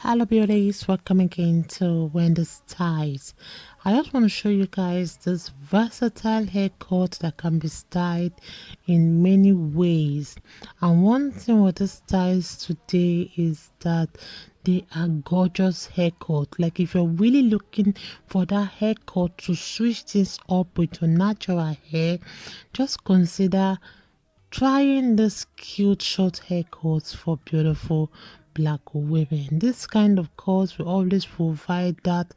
Hello beauties, welcome again to Wendy Styles. I just want to show you guys this versatile haircut that can be styled in many ways. And one thing with the styles today is that they are gorgeous haircut. Like if you're really looking for that haircut to switch things up with your natural hair, just consider trying this cute short haircuts for beautiful black women. This kind of cuts will always provide that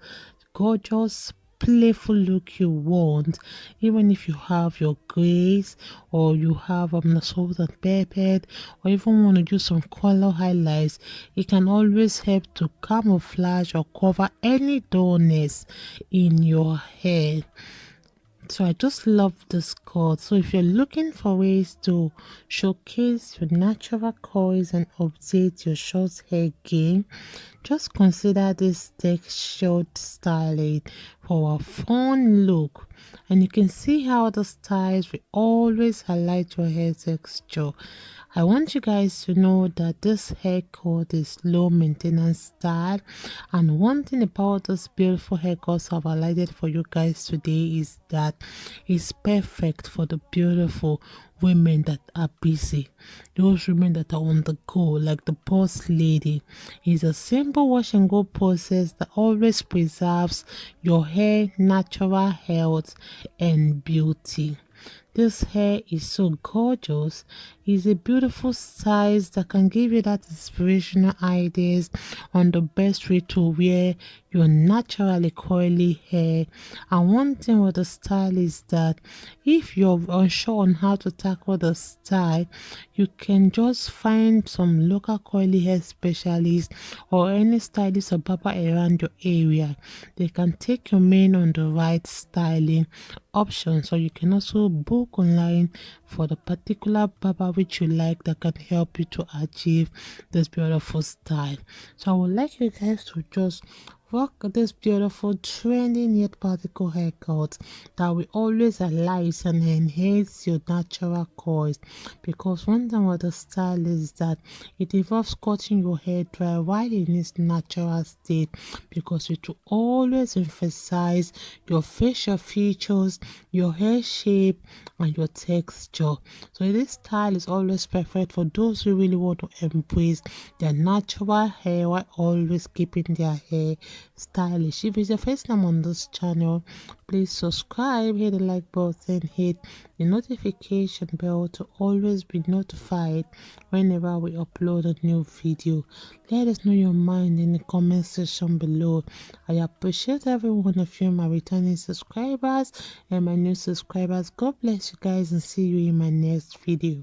gorgeous playful look you want, even if you have your grays or you have the salt and pepper, or even want to do some color highlights. It can always help to camouflage or cover any dullness in your hair. So I just love this cut. So if you're looking for ways to showcase your natural curls and update your short hair game, just consider this textured styling for a fun look. And you can see how the styles will always highlight your hair texture. I want you guys to know that this haircut is low maintenance style, and one thing about this beautiful haircuts I've highlighted for you guys today is that it's perfect for the beautiful women that are busy, those women that are on the go, like the boss lady. It's a simple wash and go process that always preserves your hair natural health and beauty. This hair is so gorgeous. It's a beautiful size that can give you that inspirational ideas on the best way to wear your naturally curly hair. And one thing with the style is that if you're unsure on how to tackle the style, you can just find some local curly hair specialist or any stylist or barber around your area. They can take your main on the right styling options, or you can also book online for the particular barber which you like that can help you to achieve this beautiful style. So I would like you guys to just rock this beautiful trending yet particle haircut that will always highlight and enhance your natural curls. Because one thing with the style is that it involves cutting your hair dry while in its natural state, because it will always emphasize your facial features, your hair shape, and your texture. So this style is always perfect for those who really want to embrace their natural hair while always keeping their hair stylish. If it's your first time on this channel, please subscribe, hit the like button, hit the notification bell to always be notified whenever we upload a new video. Let us know your mind in the comment section below. I appreciate every one of you, my returning subscribers and my new subscribers. God bless you guys and see you in my next video.